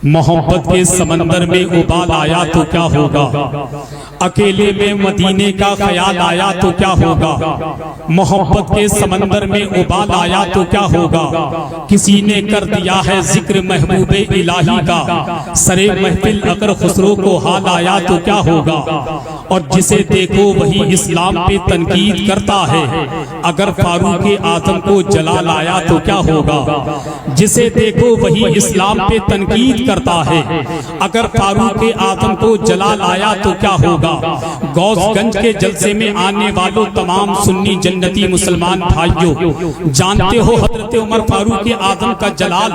محبت کے سمندر میں ابال آیا تو کیا ہوگا، اکیلے میں مدینے کا خیال آیا تو کیا ہوگا، محبت کے سمندر میں ابال آیا تو کیا ہوگا، کسی نے کر دیا ہے ذکر محبوب الہی کا، سرے محفل اگر خسرو کو حال آیا تو کیا ہوگا، اور جسے دیکھو وہی اسلام پہ تنقید کرتا ہے، اگر فاروق اعظم کو جلال آیا تو کیا ہوگا، جسے دیکھو وہی اسلام پہ تنقید کرتا ہے، اگر فاروق اعظم کو جلال آیا تو کیا ہوگا۔ غوث گنج کے جلسے میں آنے والوں تمام سنی جنتی مسلمان بھائیوں، جانتے ہو حضرت عمر فاروق اعظم کا جلال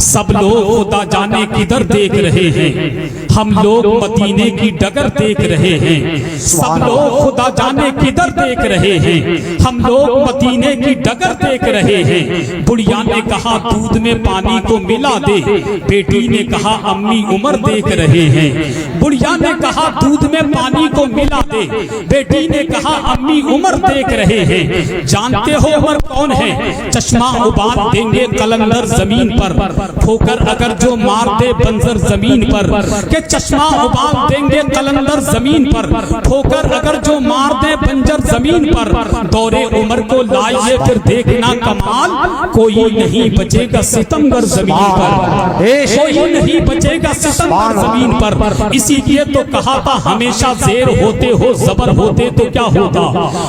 سب لوگ خدا جانے کدھر دیکھ رہے ہیں، ہم لوگ مدینے کی ڈگر دیکھ رہے ہیں، سب لوگ خدا جانے کدھر دیکھ رہے ہیں، ہم لوگ مدینے کی ڈگر دیکھ رہے ہیں۔ بڑھیا نے کہا دودھ میں پانی کو ملا دے، بیٹی نے کہا امی عمر دیکھ رہے ہیں، بڑھیا نے کہا دودھ میں پانی کو ملا دے، بیٹی نے کہا امی عمر دیکھ رہے ہیں۔ جانتے ہو عمر کون ہے، چشمہ ابال دیں گے قلندر زمین پر، ٹھوکر اگر جو مار دے بنظر زمین پر، کہ چشمہ ابال دیں گے قلندر زمین پر، ٹھوکر اگر جو مار دے بنجر زمین پر، دور عمر کو لائیے پھر دیکھنا کمال، کوئی نہیں بچے گا ستمگر زمین پر، کوئی نہیں بچے گا ستمگر زمین پر۔ اسی لیے تو کہا تھا ہمیشہ زیر ہوتے ہو زبر ہوتے تو کیا ہوتا،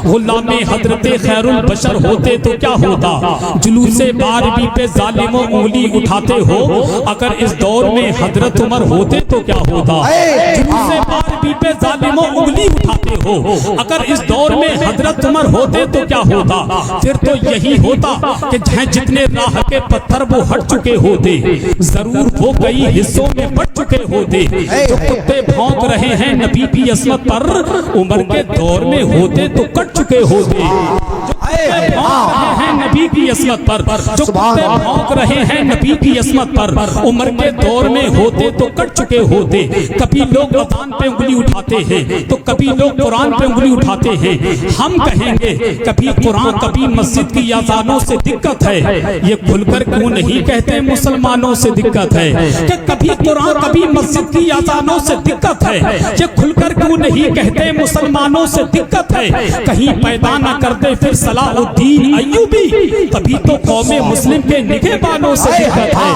غلام حضرت خیر البشر ہوتے تو کیا ہوتا، جلوس باربی پہ ظالموں انگلی اٹھاتے ہو، اگر اس دور میں حضرت عمر ہوتے تو کیا ہوتا، جلوس باربی پہ ظالموں انگلی اٹھاتے ہو، اگر اس دور میں حضرت عمر ہوتے تو کیا ہوتا، پھر تو یہی ہوتا کہ جتنے راہ کے پتھر وہ ہٹ چکے ہوتے، ضرور وہ کئی حصوں میں بٹ چکے ہوتے، جو کتے بھونک رہے ہیں نبی کی عصمت پر، عمر کے دور میں ہوتے تو کٹ چکے ہوتے، نبی کی عصمت پر، جو کتے بھونک رہے ہیں نبی کی عصمت پر، عمر کے دور میں ہوتے تو کٹ چکے ہوتے۔ کبھی لوگ اذان پہ انگلی اٹھاتے ہیں تو کبھی لوگ قرآن پہ انگلی اٹھاتے ہیں، ہم کہیں گے کبھی قرآن کبھی مسجد کی اذانوں سے دقت ہے، یہ کھل کر کیوں نہیں کہتے مسلمانوں سے دقت ہے، کہ کبھی قرآن کبھی مسجد کی اذانوں سے دقت ہے، یہ کھل کر کیوں نہیں کہتے مسلمانوں سے دقت ہے، کہیں پیدا نہ کر دے پھر صلاح الدین ایوبی، تبھی تو قوم مسلم کے نگہبانوں سے دقت ہے،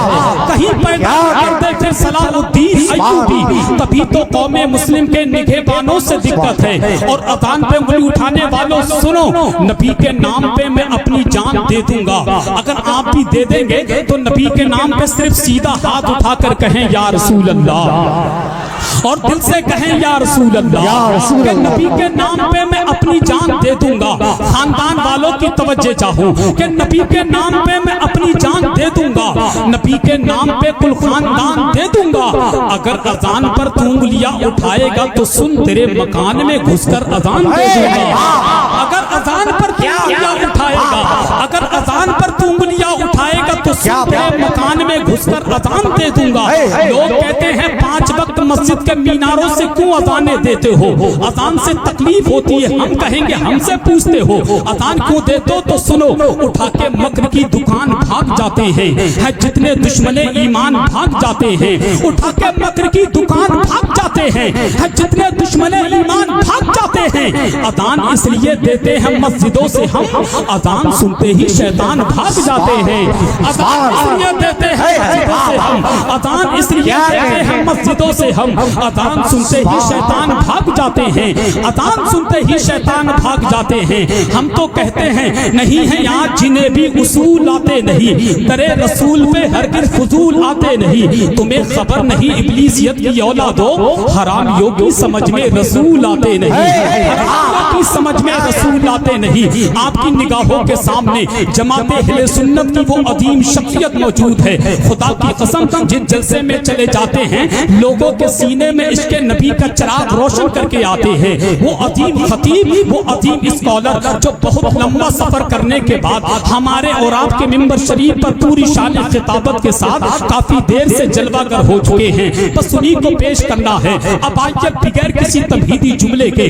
کہیں پیدا نہ کر دے پھر صلاح الدین ایوبی، تبھی تو قوم مسلم کے نگہبانوں سے دقت ہے۔ اور اذان پہ انگلی اٹھانے والوں سنو، نبی کے نام پہ میں اپنی جان دے دوں گا، اگر آپ بھی دے دیں گے تو نبی کے نام پہ صرف سیدھا ہاتھ اٹھا کر کہیں یا رسول اللہ، اور دل سے کہیں یا رسول اللہ، کہ نبی کے نام پہ میں اپنی جان دے دوں گا۔ خاندان والوں کی توجہ چاہوں کہ نبی کے نام پہ میں اپنی جان دے دوں گا، نبی کے نام پہ کل خاندان دے دوں گا، اگر اذان پر تو انگلیاں اٹھائے گا تو سن تیرے مکان میں گھس کر اذان دے دوں گا، اگر اذان پر تو انگلیاں اٹھائے گا، اگر اذان پر تو انگلیاں اٹھائے گا تو سن تیرے مکان میں گھس کر اذان دے دوں گا۔ لوگ کہتے ہیں 5 وقت مسجد کے میناروں سے کیوں اذانیں دیتے ہو، اذان سے تکلیف ہوتی ہے، ہم کہیں گے ہم سے پوچھتے ہو اذان کیوں دیتے ہو، تو سنو، اٹھا کے مکر کی دکان بھاگ جاتے ہیں، جتنے دشمن ایمان بھاگ جاتے ہیں، اٹھا کے مکر کی دکان بھاگ جاتے ہیں، جتنے دشمن ایمان بھاگ جاتے ہیں۔ اذان اس لیے دیتے ہیں مسجدوں سے ہم، اذان سنتے ہی شیطان بھاگ جاتے ہیں، اذان اس لیے دیتے ہیں مسجدوں سے ہم، اذان اس لیے دیتے ہیں مسجدوں سے ہم، اذان سنتے ہی شیطان بھاگ جاتے ہیں، اذان سنتے ہی شیطان بھاگ جاتے ہیں۔ ہم تو کہتے ہیں نہیں ہے یاد جنہیں بھی اصول آتے نہیں، درے رسول پہ ہرگز فضول آتے نہیں، تمہیں خبر نہیں ابلیسیت کی اولادو، حرامیوں کی سمجھ میں رسول آتے نہیں، حرامیوں کی سمجھ میں رسول آتے نہیں۔ آپ کی نگاہوں کے سامنے جماعت اہل سنت کی وہ عظیم شخصیت موجود ہے، خدا کی قسم جن جلسے میں چلے جاتے ہیں لوگوں کے سینے میں عشق نبی کا چراغ روشن کر کے آتے ہیں، وہ عظیم خطیب، وہ عظیم اسکالر جو بہت لمبا سفر کرنے کے بعد ہمارے اور آپ کے ممبر شریف پر پوری شان خطابت کے ساتھ کافی دیر سے جلوہ گر ہو چکے ہیں، بس انہی کو پیش کرنا ہے۔ اب آئیے بغیر کسی تمہیدی جملے کے